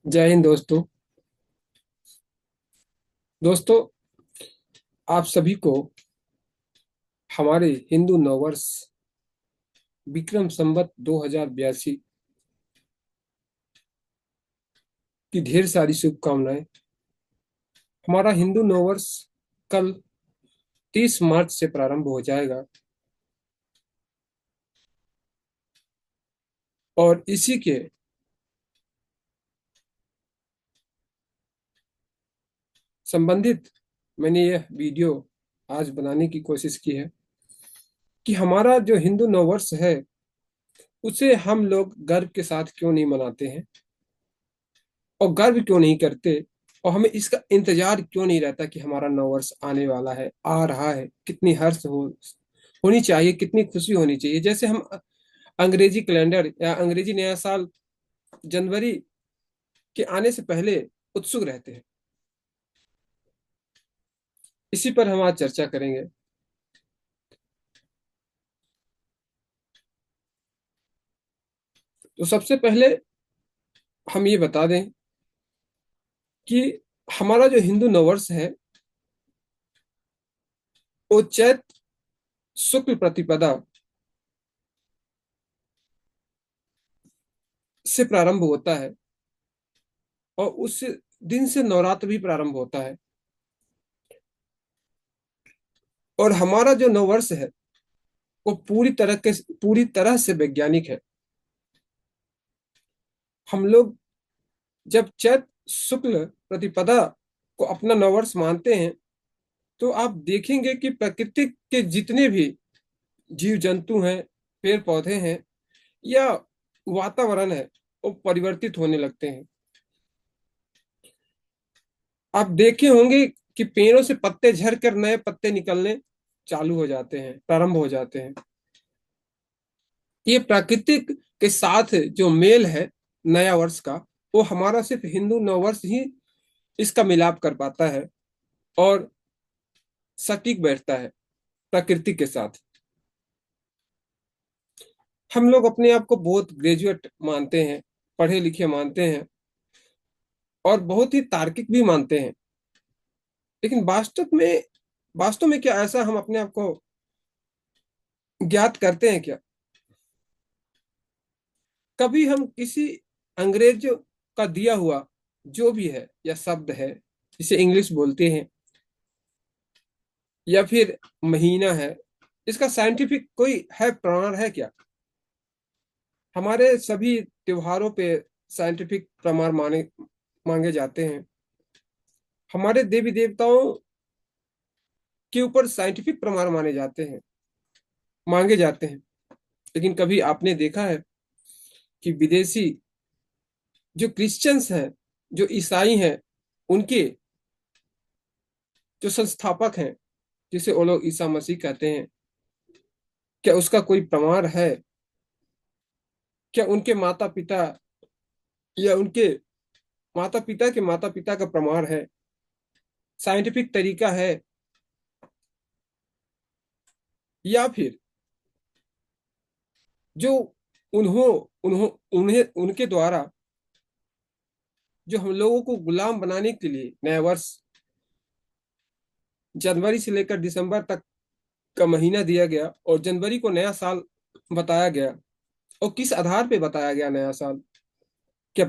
जय हिंद दोस्तों। दोस्तों, आप सभी को हमारे हिंदू नववर्ष विक्रम संवत 2082 की ढेर सारी शुभकामनाएं। हमारा हिंदू नववर्ष कल 30 मार्च से प्रारंभ हो जाएगा और इसी के संबंधित मैंने यह वीडियो आज बनाने की कोशिश की है कि हमारा जो हिंदू नववर्ष है उसे हम लोग गर्व के साथ क्यों नहीं मनाते हैं और गर्व क्यों नहीं करते, और हमें इसका इंतजार क्यों नहीं रहता कि हमारा नववर्ष आने वाला है, आ रहा है। कितनी हर्ष होनी चाहिए, कितनी खुशी होनी चाहिए। जैसे हम अंग्रेजी कैलेंडर या अंग्रेजी नया साल जनवरी के आने से पहले उत्सुक रहते हैं। इसी पर हम आज चर्चा करेंगे। तो सबसे पहले हम ये बता दें कि हमारा जो हिंदू नववर्ष है वो चैत शुक्ल प्रतिपदा से प्रारंभ होता है और उस दिन से नवरात्र भी प्रारंभ होता है। और हमारा जो नववर्ष है वो पूरी तरह से वैज्ञानिक है। हम लोग जब चैत शुक्ल प्रतिपदा को अपना नववर्ष मानते हैं तो आप देखेंगे कि प्रकृति के जितने भी जीव जंतु हैं, पेड़ पौधे हैं या वातावरण है, वो परिवर्तित होने लगते हैं। आप देखे होंगे कि पेड़ों से पत्ते झड़कर नए पत्ते निकलने चालू हो जाते हैं, प्रारंभ हो जाते हैं। ये प्राकृतिक के साथ जो मेल है नया वर्ष का, वो हमारा सिर्फ हिंदू नववर्ष ही इसका मिलाप कर पाता है और सटीक बैठता है प्रकृति के साथ। हम लोग अपने आप को बहुत ग्रेजुएट मानते हैं, पढ़े लिखे मानते हैं और बहुत ही तार्किक भी मानते हैं। लेकिन वास्तव में क्या ऐसा हम अपने आप को ज्ञात करते हैं क्या? कभी हम किसी अंग्रेज का दिया हुआ जो भी है या शब्द है, जिसे इंग्लिश बोलते हैं, या फिर महीना है, इसका साइंटिफिक कोई है, प्रमाण है क्या? हमारे सभी त्योहारों पे साइंटिफिक प्रमाण माने मांगे जाते हैं। हमारे देवी देवताओं के ऊपर साइंटिफिक प्रमाण मांगे जाते हैं। लेकिन कभी आपने देखा है कि विदेशी जो क्रिश्चियंस हैं, जो ईसाई हैं, उनके जो संस्थापक हैं, जिसे वो लोग ईसा मसीह कहते हैं, क्या उसका कोई प्रमाण है? क्या उनके माता पिता या उनके माता पिता का प्रमाण है, साइंटिफिक तरीका है? या फिर जो उन्हों उन्हों उन्हें उनके द्वारा जो हम लोगों को गुलाम बनाने के लिए नया वर्ष जनवरी से लेकर दिसंबर तक का महीना दिया गया और जनवरी को नया साल बताया गया, और किस आधार पे बताया गया नया साल? क्या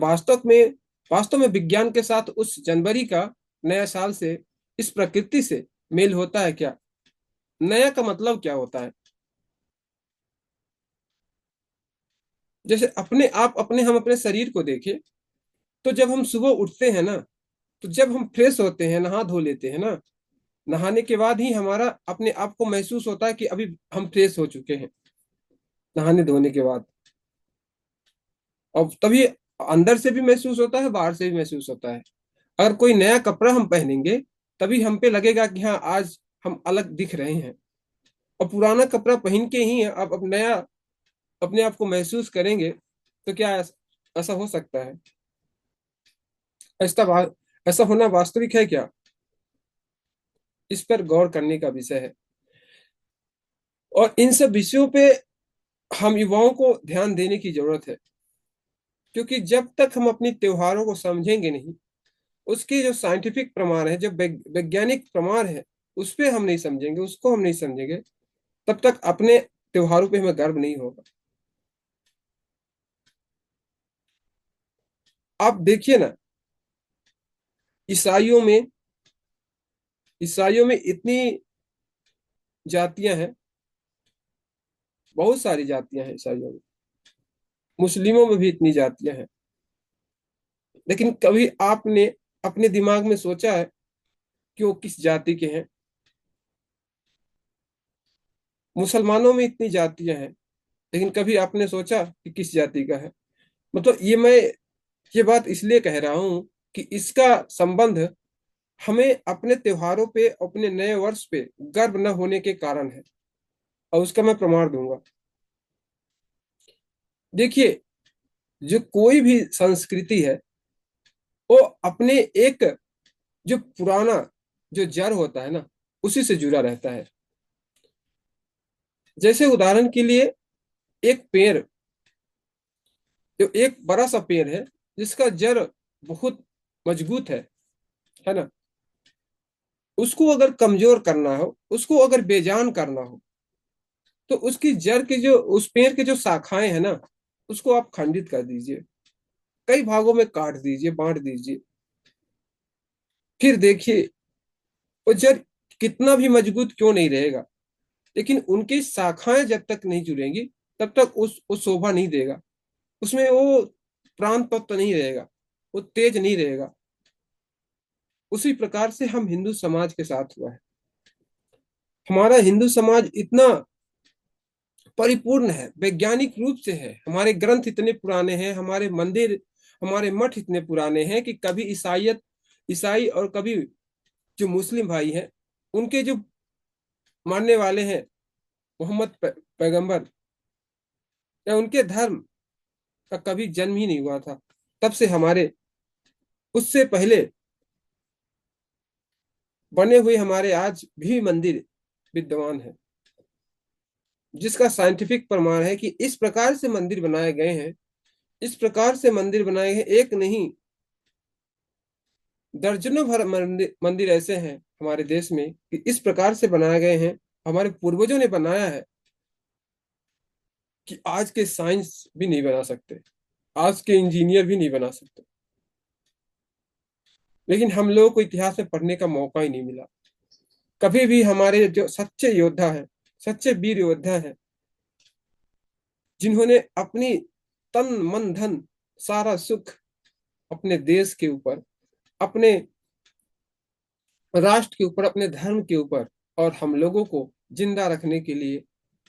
वास्तव में विज्ञान के साथ उस जनवरी का नया साल से, इस प्रकृति से मेल होता है क्या? नया का मतलब क्या होता है? जैसे हम अपने शरीर को देखें, तो जब हम सुबह उठते हैं ना, तो जब हम फ्रेश होते हैं, नहा धो लेते हैं ना, नहाने के बाद ही हमारा अपने आप को महसूस होता है कि अभी हम फ्रेश हो चुके हैं, नहाने धोने के बाद। और तभी अंदर से भी महसूस होता है, बाहर से भी महसूस होता है। अगर कोई नया कपड़ा हम पहनेंगे, तभी हम पे लगेगा कि हाँ, आज हम अलग दिख रहे हैं। और पुराना कपड़ा पहन के ही आप अब नया अपने आप को महसूस करेंगे, तो क्या ऐसा हो सकता है? ऐसा वा- ऐसा होना वास्तविक है क्या? इस पर गौर करने का विषय है। और इन सब विषयों पे हम युवाओं को ध्यान देने की जरूरत है। क्योंकि जब तक हम अपनी त्योहारों को समझेंगे नहीं, उसके जो साइंटिफिक प्रमाण है, जो वैज्ञानिक प्रमाण है, उस पे हम नहीं समझेंगे, उसको हम नहीं समझेंगे, तब तक अपने त्योहारों पे हमें गर्व नहीं होगा। आप देखिए ना, ईसाइयों में ईसाइयों में इतनी जातियां हैं, बहुत सारी जातियां हैं ईसाइयों में। मुस्लिमों में भी इतनी जातियां हैं। लेकिन कभी आपने अपने दिमाग में सोचा है कि वो किस जाति के हैं? मुसलमानों में इतनी जातियां हैं, लेकिन कभी आपने सोचा कि किस जाति का है? मतलब ये बात इसलिए कह रहा हूं कि इसका संबंध हमें अपने त्योहारों पे, अपने नए वर्ष पे गर्व न होने के कारण है, और उसका मैं प्रमाण दूंगा। देखिए, जो कोई भी संस्कृति है, वो अपने एक जो पुराना जो जड़ होता है ना, उसी से जुड़ा रहता है। जैसे उदाहरण के लिए, एक पेड़, जो एक बड़ा सा पेड़ है जिसका जड़ बहुत मजबूत है ना, उसको अगर कमजोर करना हो, उसको अगर बेजान करना हो, तो उसकी जड़ की जो, उस पेड़ की जो शाखाएं है ना, उसको आप खंडित कर दीजिए, कई भागों में काट दीजिए, बांट दीजिए। फिर देखिए, वो जड़ कितना भी मजबूत क्यों नहीं रहेगा, लेकिन उनकी शाखाएं जब तक नहीं जुड़ेंगी, तब तक वो शोभा नहीं देगा, उसमें वो प्राण तत्व नहीं रहेगा, वो तेज नहीं रहेगा। उसी प्रकार से हम हिंदू समाज के साथ हुआ है। हमारा हिंदू समाज इतना परिपूर्ण है, वैज्ञानिक रूप से है, हमारे ग्रंथ इतने पुराने हैं, हमारे मंदिर, हमारे मठ इतने पुराने हैं कि कभी ईसाई और कभी जो मुस्लिम भाई हैं, उनके जो मानने वाले हैं मोहम्मद पैगंबर, या उनके धर्म का कभी जन्म ही नहीं हुआ था। तब से हमारे, उससे पहले बने हुए हमारे आज भी मंदिर विद्यमान है, जिसका साइंटिफिक प्रमाण है कि इस प्रकार से मंदिर बनाए गए हैं, इस प्रकार से मंदिर बनाए हैं, एक नहीं दर्जनों भर मंदिर ऐसे हैं हमारे देश में कि इस प्रकार से बनाए गए हैं, हमारे पूर्वजों ने बनाया है, कि आज के साइंस भी नहीं बना सकते, आज के इंजीनियर भी नहीं बना सकते। लेकिन हम लोगों को इतिहास में पढ़ने का मौका ही नहीं मिला। कभी भी हमारे जो सच्चे योद्धा हैं, सच्चे वीर योद्धा हैं, जिन्होंने अपनी तन मन धन सारा सुख अपने देश के ऊपर, अपने राष्ट्र के ऊपर, अपने धर्म के ऊपर, और हम लोगों को जिंदा रखने के लिए,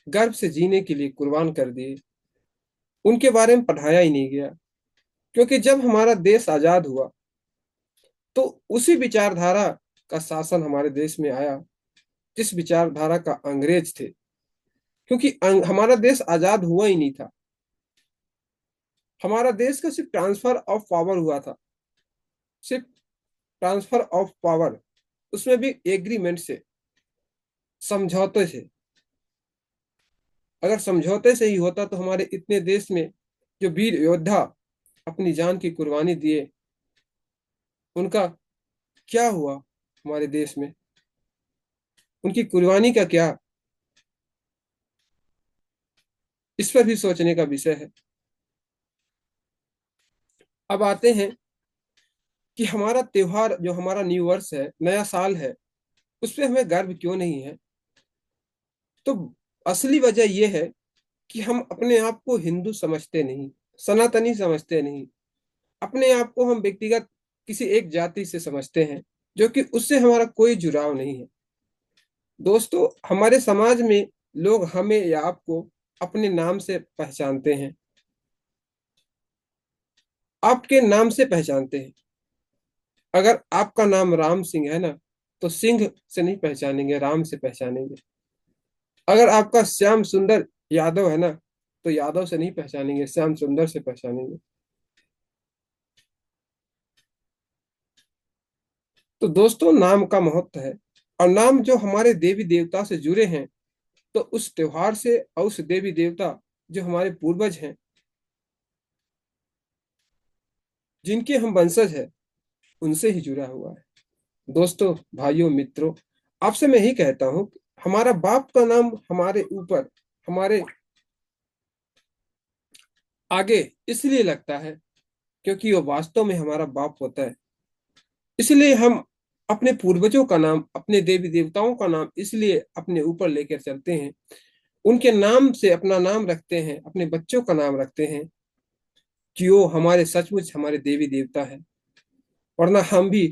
गर्व से जीने के लिए कुर्बान कर दिए, उनके बारे में पढ़ाया ही नहीं गया। क्योंकि जब हमारा देश आजाद हुआ, तो उसी विचारधारा का शासन हमारे देश में आया, जिस विचारधारा का अंग्रेज थे। क्योंकि हमारा देश आजाद हुआ ही नहीं था, हमारा देश का सिर्फ ट्रांसफर ऑफ पावर हुआ था, सिर्फ ट्रांसफर ऑफ पावर, उसमें भी एग्रीमेंट से, समझौते से। अगर समझौते से ही होता, तो हमारे इतने देश में जो वीर योद्धा अपनी जान की कुर्बानी दिए, उनका क्या हुआ हमारे देश में, उनकी कुर्बानी का क्या? इस पर भी सोचने का विषय है। अब आते हैं कि हमारा त्योहार, जो हमारा न्यू वर्ष है, नया साल है, उस पर हमें गर्व क्यों नहीं है? तो असली वजह यह है कि हम अपने आप को हिंदू समझते नहीं, सनातनी समझते नहीं, अपने आप को हम व्यक्तिगत किसी एक जाति से समझते हैं, जो कि उससे हमारा कोई जुड़ाव नहीं है। दोस्तों, हमारे समाज में लोग हमें या आपको अपने नाम से पहचानते हैं, आपके नाम से पहचानते हैं। अगर आपका नाम राम सिंह है ना, तो सिंह से नहीं पहचानेंगे, राम से पहचानेंगे। अगर आपका श्याम सुंदर यादव है ना, तो यादव से नहीं पहचानेंगे, श्याम सुंदर से पहचानेंगे। तो दोस्तों, नाम का महत्व है, और नाम जो हमारे देवी देवता से जुड़े हैं, तो उस त्योहार से और उस देवी देवता जो हमारे पूर्वज हैं, जिनके हम वंशज हैं उनसे ही जुड़ा हुआ है। दोस्तों, भाइयों, मित्रों, आपसे मैं ही कहता हूँ, हमारा बाप का नाम हमारे ऊपर, हमारे आगे इसलिए लगता है क्योंकि वो वास्तव में हमारा बाप होता है। इसलिए हम अपने पूर्वजों का नाम, अपने देवी देवताओं का नाम इसलिए अपने ऊपर लेकर चलते हैं, उनके नाम से अपना नाम रखते हैं, अपने बच्चों का नाम रखते हैं कि वो हमारे सचमुच हमारे देवी देवता है। वरना हम भी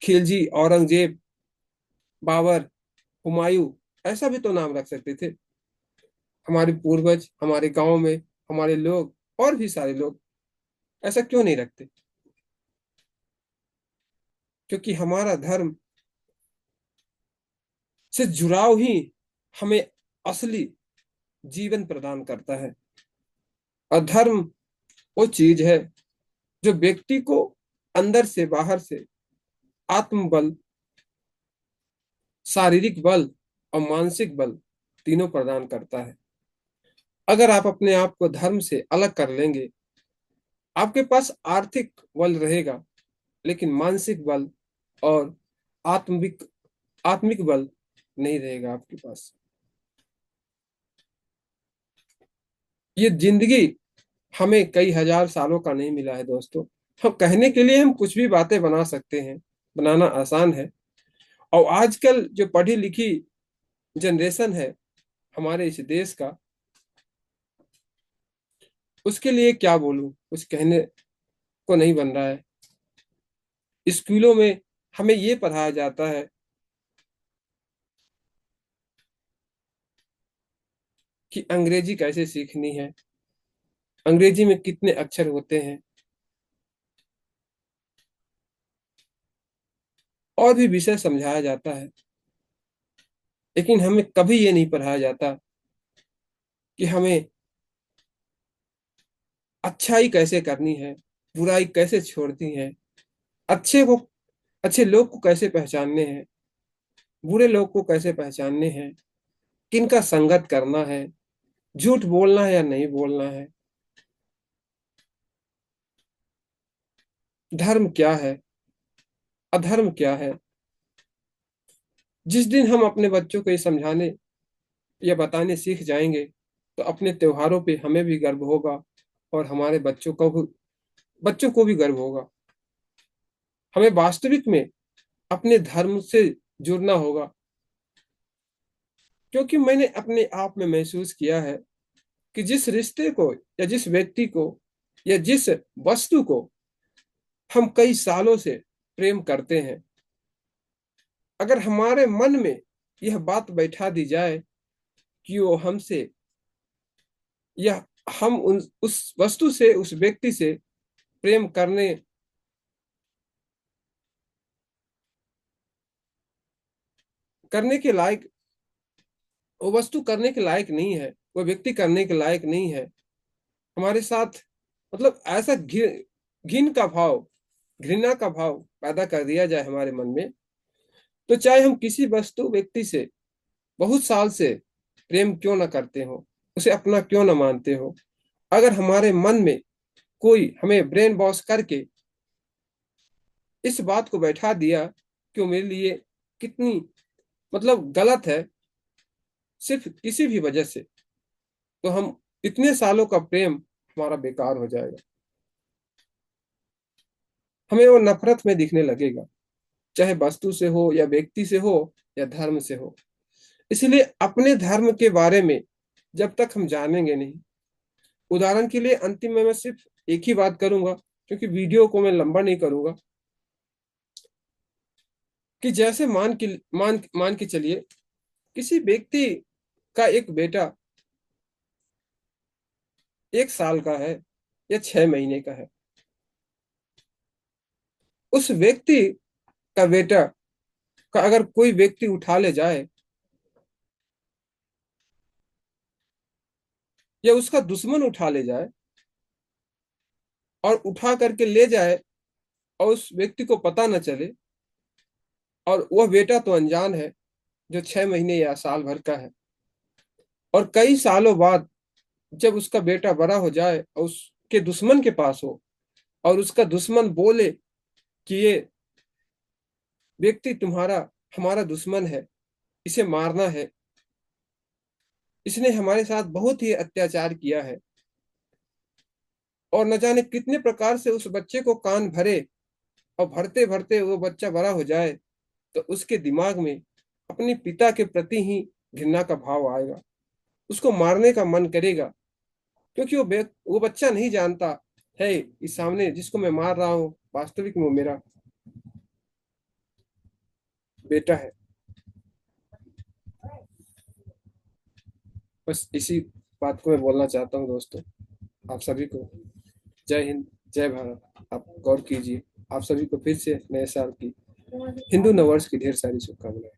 खिलजी, औरंगजेब, बाबर, हुमायूं ऐसा भी तो नाम रख सकते थे। हमारे पूर्वज, हमारे गांव में हमारे लोग और भी सारे लोग ऐसा क्यों नहीं रखते? क्योंकि हमारा धर्म से जुड़ाव ही हमें असली जीवन प्रदान करता है। और धर्म वो चीज है जो व्यक्ति को अंदर से बाहर से आत्मबल, शारीरिक बल और मानसिक बल तीनों प्रदान करता है। अगर आप अपने आप को धर्म से अलग कर लेंगे, आपके पास आर्थिक बल रहेगा लेकिन मानसिक बल और आत्मिक आत्मिक बल नहीं रहेगा आपके पास। ये जिंदगी हमें कई हजार सालों का नहीं मिला है दोस्तों। हम कहने के लिए हम कुछ भी बातें बना सकते हैं, बनाना आसान है। और आजकल जो पढ़ी लिखी जनरेशन है हमारे इस देश का, उसके लिए क्या बोलूं, कुछ कहने को नहीं बन रहा है। स्कूलों में हमें ये पढ़ाया जाता है कि अंग्रेजी कैसे सीखनी है, अंग्रेजी में कितने अक्षर होते हैं, और भी विषय समझाया जाता है। लेकिन हमें कभी ये नहीं पढ़ाया जाता कि हमें अच्छाई कैसे करनी है, बुराई कैसे छोड़नी है, अच्छे को अच्छे लोग को कैसे पहचानने हैं, बुरे लोग को कैसे पहचानने हैं, किनका संगत करना है, झूठ बोलना है या नहीं बोलना है, धर्म क्या है, अधर्म क्या है। जिस दिन हम अपने बच्चों को ये समझाने या बताने सीख जाएंगे तो अपने त्योहारों पे हमें भी गर्व होगा और हमारे बच्चों को भी गर्व होगा। हमें वास्तविक में अपने धर्म से जुड़ना होगा। क्योंकि मैंने अपने आप में महसूस किया है कि जिस रिश्ते को या जिस व्यक्ति को या जिस वस्तु को हम कई सालों से प्रेम करते हैं, अगर हमारे मन में यह बात बैठा दी जाए कि वो हमसे या हम उस वस्तु से, उस व्यक्ति से प्रेम करने के लायक, वो वस्तु करने के लायक नहीं है, वो व्यक्ति करने के लायक नहीं है हमारे साथ, मतलब ऐसा घिन का भाव, घृणा का भाव पैदा कर दिया जाए हमारे मन में, तो चाहे हम किसी वस्तु व्यक्ति से बहुत साल से प्रेम क्यों ना करते हो, उसे अपना क्यों ना मानते हो, अगर हमारे मन में कोई हमें ब्रेन वॉश करके इस बात को बैठा दिया कि वो मेरे लिए कितनी, मतलब गलत है, सिर्फ किसी भी वजह से, तो हम इतने सालों का प्रेम हमारा बेकार हो जाएगा। हमें वो नफरत में दिखने लगेगा, चाहे वस्तु से हो या व्यक्ति से हो या धर्म से हो। इसलिए अपने धर्म के बारे में जब तक हम जानेंगे नहीं, उदाहरण के लिए अंतिम में मैं सिर्फ एक ही बात करूंगा, क्योंकि वीडियो को मैं लंबा नहीं करूंगा, कि जैसे मान के चलिए किसी व्यक्ति का एक बेटा 1 साल का है या 6 महीने का है। उस व्यक्ति का बेटा का अगर कोई व्यक्ति उठा ले जाए या उसका दुश्मन उठा ले जाए और उठा करके ले जाए और उस व्यक्ति को पता न चले, और वह बेटा तो अनजान है, जो 6 महीने या साल भर का है, और कई सालों बाद जब उसका बेटा बड़ा हो जाए और उसके दुश्मन के पास हो और उसका दुश्मन बोले कि ये व्यक्ति तुम्हारा हमारा दुश्मन है, इसे मारना है, इसने हमारे साथ बहुत ही अत्याचार किया है, और न जाने कितने प्रकार से उस बच्चे को कान भरे, और भरते भरते वो बच्चा बड़ा हो जाए तो उसके दिमाग में अपने पिता के प्रति ही घृणा का भाव आएगा, उसको मारने का मन करेगा, क्योंकि वो बच्चा नहीं जानता है इस सामने जिसको मैं मार रहा हूँ वास्तविक में वो मेरा बेटा है। बस इसी बात को मैं बोलना चाहता हूँ दोस्तों, आप सभी को जय हिंद, जय भारत। आप गौर कीजिए, आप सभी को फिर से नए साल की, हिंदू नववर्ष की ढेर सारी शुभकामनाएं।